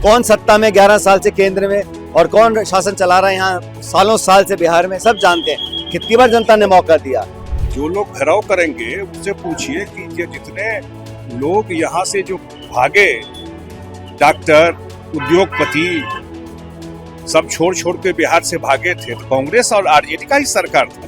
कौन सत्ता में 11 साल से केंद्र में और कौन शासन चला रहा है यहाँ सालों साल से बिहार में, सब जानते हैं। कितनी बार जनता ने मौका दिया। जो लोग घेराव करेंगे उनसे पूछिए कि ये जितने लोग यहाँ से जो भागे, डॉक्टर, उद्योगपति, सब छोड़ के बिहार से भागे थे, तो कांग्रेस और आरजेडी का ही सरकार था।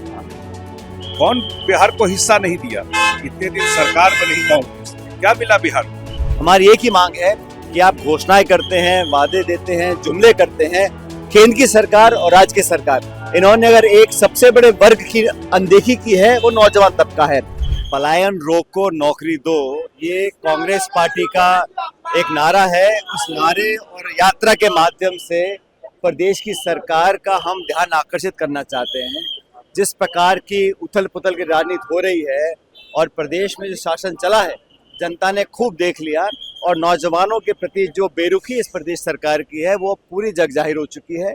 कौन बिहार को हिस्सा नहीं दिया? इतने दिन सरकार बनी कांग्रेस, क्या मिला बिहार को? हमारी एक ही मांग है कि आप घोषणाएं करते हैं, वादे देते हैं, जुमले करते हैं। केंद्र की सरकार और राज्य की सरकार, इन्होंने अगर एक सबसे बड़े वर्ग की अनदेखी की है, वो नौजवान तबका है। पलायन रोको, नौकरी दो, ये कांग्रेस पार्टी का एक नारा है। उस नारे और यात्रा के माध्यम से प्रदेश की सरकार का हम ध्यान आकर्षित करना चाहते हैं। जिस प्रकार की उथल पुथल की राजनीति हो रही है और प्रदेश में जो शासन चला है, जनता ने खूब देख लिया और नौजवानों के प्रति जो बेरुखी इस प्रदेश सरकार की है वो पूरी जग जाहिर हो चुकी है।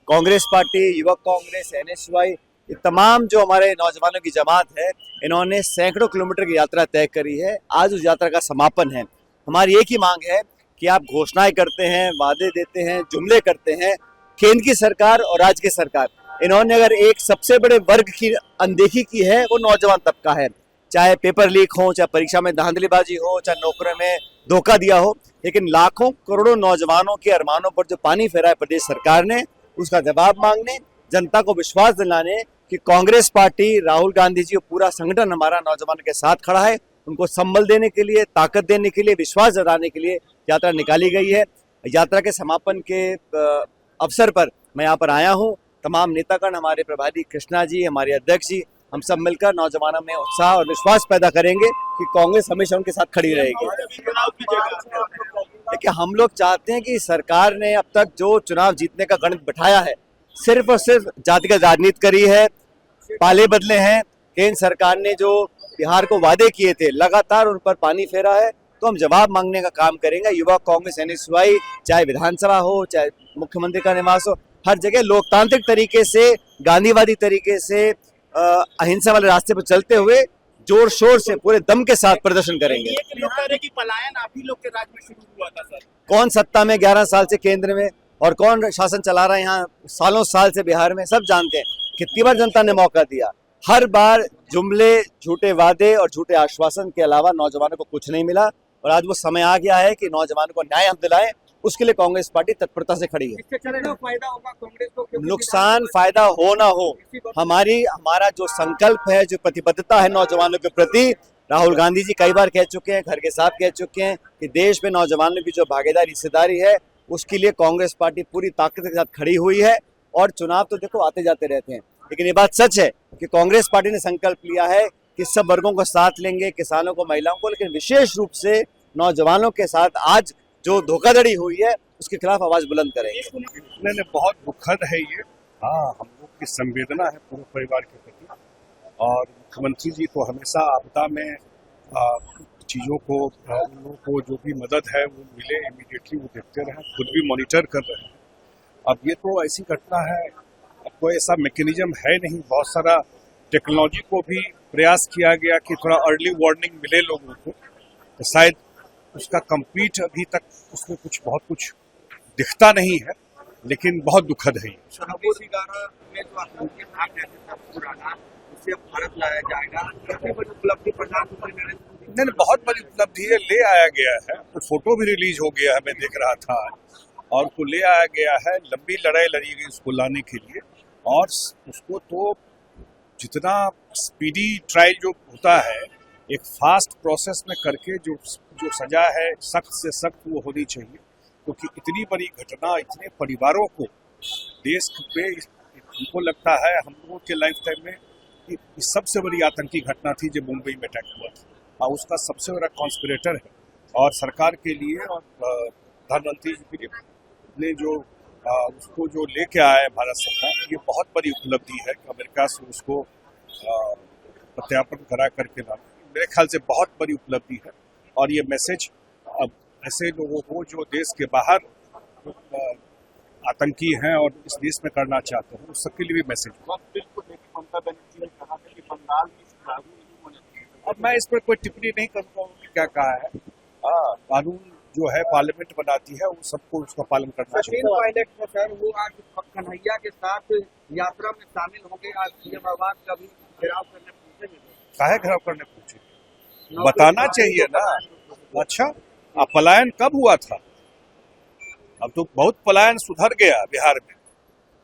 कांग्रेस पार्टी, युवक कांग्रेस, एनएसयूआई, ये तमाम जो हमारे नौजवानों की जमात है, इन्होंने सैकड़ों किलोमीटर की यात्रा तय करी है। आज उस यात्रा का समापन है। हमारी एक ही मांग है कि आप घोषणाएं करते हैं, वादे देते हैं, जुमले करते हैं। केंद्र की सरकार और राज्य की सरकार, इन्होंने अगर एक सबसे बड़े वर्ग की अनदेखी की है, वो नौजवान तबका है। चाहे पेपर लीक हो, चाहे परीक्षा में धांधलीबाजी हो, चाहे नौकरी में धोखा दिया हो, लेकिन लाखों करोड़ों नौजवानों के अरमानों पर जो पानी फेरा है प्रदेश सरकार ने, उसका जवाब मांगने, जनता को विश्वास दिलाने कि कांग्रेस पार्टी, राहुल गांधी जी और पूरा संगठन हमारा नौजवानों के साथ खड़ा है। उनको संबल देने के लिए, ताकत देने के लिए, विश्वास जताने के लिए यात्रा निकाली गई है। यात्रा के समापन के अवसर पर मैं यहाँ पर आया हूँ। तमाम नेतागण, हमारे प्रभारी कृष्णा जी, हमारे अध्यक्ष जी, हम सब मिलकर नौजवानों में उत्साह और विश्वास पैदा करेंगे कि कांग्रेस हमेशा उनके साथ खड़ी रहेगी। देखिए, हम लोग चाहते हैं कि सरकार ने अब तक जो चुनाव जीतने का गणित बिठाया है, सिर्फ और सिर्फ जातिगत राजनीति करी है, पाले बदले हैं। केंद्र सरकार ने जो बिहार को वादे किए थे, लगातार उन पर पानी फेरा है। तो हम जवाब मांगने का काम करेंगे। युवा कांग्रेस, एनएसयूआई, चाहे विधानसभा हो, चाहे मुख्यमंत्री का निवास हो, हर जगह लोकतांत्रिक तरीके से, गांधीवादी तरीके से, अहिंसा वाले रास्ते पर चलते हुए जोर शोर से पूरे दम के साथ प्रदर्शन करेंगे। लोग कह रहे कि पलायन आप ही लोग के राज में शुरू हुआ था सर। कौन सत्ता में 11 साल से केंद्र में और कौन शासन चला रहा है यहाँ सालों साल से बिहार में, सब जानते हैं। कितनी बार जनता ने मौका दिया। हर बार जुमले, झूठे वादे और झूठे आश्वासन के अलावा नौजवानों को कुछ नहीं मिला। और आज वो समय आ गया है कि नौजवानों को न्याय हम दिलाएं। उसके लिए कांग्रेस पार्टी तत्परता से खड़ी है। इससे फायदा होगा कांग्रेस को? नुकसान फायदा हो ना हो, हमारा जो संकल्प है, जो प्रतिबद्धता है नौजवानों के प्रति, राहुल गांधी जी कई बार कह चुके हैं, खड़गे साहब कह चुके हैं कि देश में नौजवानों की जो भागीदारी, हिस्सेदारी है, उसके लिए कांग्रेस पार्टी पूरी ताकत के साथ खड़ी हुई है। और चुनाव तो देखो आते जाते रहते हैं, लेकिन ये बात सच है कि कांग्रेस पार्टी ने संकल्प लिया है कि सब वर्गों को साथ लेंगे, किसानों को, महिलाओं को, लेकिन विशेष रूप से नौजवानों के साथ आज जो धोखाधड़ी हुई है उसके खिलाफ आवाज बुलंद करेंगे। नहीं, बहुत दुखद है ये। हाँ, हम लोग की संवेदना है पूरे परिवार के प्रति। और मुख्यमंत्री जी तो हमेशा आपदा में चीज़ों को, उन लोगों को जो भी मदद है वो मिले, इमीडिएटली वो देखते रहे, खुद भी मॉनिटर कर रहे हैं। अब ये तो ऐसी घटना है, अब कोई ऐसा मैकेनिज्म है नहीं। बहुत सारा टेक्नोलॉजी को भी प्रयास किया गया कि थोड़ा अर्ली वार्निंग मिले लोगों को, तो शायद उसका कंप्लीट अभी तक उसमें बहुत कुछ दिखता नहीं है, लेकिन बहुत दुखद है। नहीं, बहुत बड़ी उपलब्धि है, ले आया गया है। तो फोटो भी रिलीज हो गया है, मैं देख रहा था, और उसको ले आया गया है। लंबी लड़ाई लड़ी गई उसको लाने के लिए, और उसको तो जितना स्पीडी ट्रायल जो होता है, एक फास्ट प्रोसेस में करके जो सजा है सख्त से सख्त वो होनी चाहिए। क्योंकि इतनी बड़ी घटना इतने परिवारों को, देश पे, हमको लगता है हम लोगों के लाइफ टाइम में ये सबसे बड़ी आतंकी घटना थी जो मुंबई में अटैक हुआ था, और उसका सबसे बड़ा कॉन्स्पिरेटर है। और सरकार के लिए और प्रधानमंत्री जी के लिए ने जो उसको जो लेके आया भारत सरकार, ये बहुत बड़ी उपलब्धि है कि अमेरिका से उसको प्रत्यार्पण करा करके लाना, मेरे ख्याल से बहुत बड़ी उपलब्धि है। और ये मैसेज अब ऐसे लोगों को जो देश के बाहर आतंकी हैं और इस देश में करना चाहते हैं, उस सबके लिए भी मैसेज। अब मैं इस पर कोई टिप्पणी नहीं करूँगा उन्होंने क्या कहा है। कानून जो है पार्लियामेंट बनाती है वो सबको उसका पालन करना चाहिए। सचिन पायलट को सर वो आज कन्हैया के साथ यात्रा में शामिल होंगे, आज सीएम आवास का भी घेराव करने पहुंचेंगे। काहे घराव करने पूछे, बताना चाहिए ना। अच्छा, अब पलायन कब हुआ था? अब तो बहुत पलायन सुधर गया बिहार में।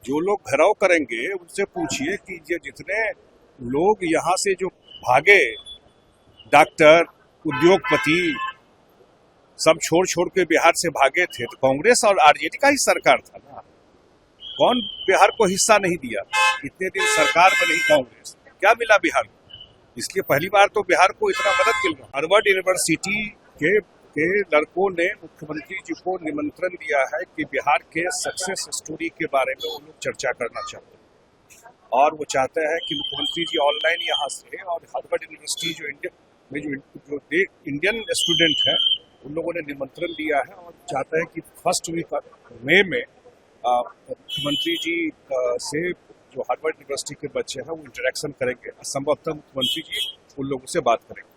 जो लोग घेराव करेंगे उनसे पूछिए कि ये जितने लोग यहाँ से जो भागे, डॉक्टर, उद्योगपति, सब छोड़ के बिहार से भागे थे, तो कांग्रेस और आरजेडी का ही सरकार था ना। कौन बिहार को हिस्सा नहीं दिया? इतने दिन सरकार में नहीं कांग्रेस, क्या मिला बिहार को? इसलिए पहली बार तो बिहार को इतना मदद मिल रहा। हार्वर्ड यूनिवर्सिटी के लड़कों ने मुख्यमंत्री जी को निमंत्रण दिया है कि बिहार के सक्सेस स्टोरी के बारे में वो लोग चर्चा करना चाहते हैं, और वो चाहते हैं कि मुख्यमंत्री जी ऑनलाइन यहाँ से, और हार्वर्ड यूनिवर्सिटी जो इंडियन स्टूडेंट है उन लोगों ने निमंत्रण दिया है और चाहते हैं कि फर्स्ट वीक मई में मुख्यमंत्री जी से जो हार्वर्ड यूनिवर्सिटी के बच्चे हैं वो इंटरेक्शन करेंगे। संभवतः मुख्यमंत्री जी उन लोगों से बात करेंगे।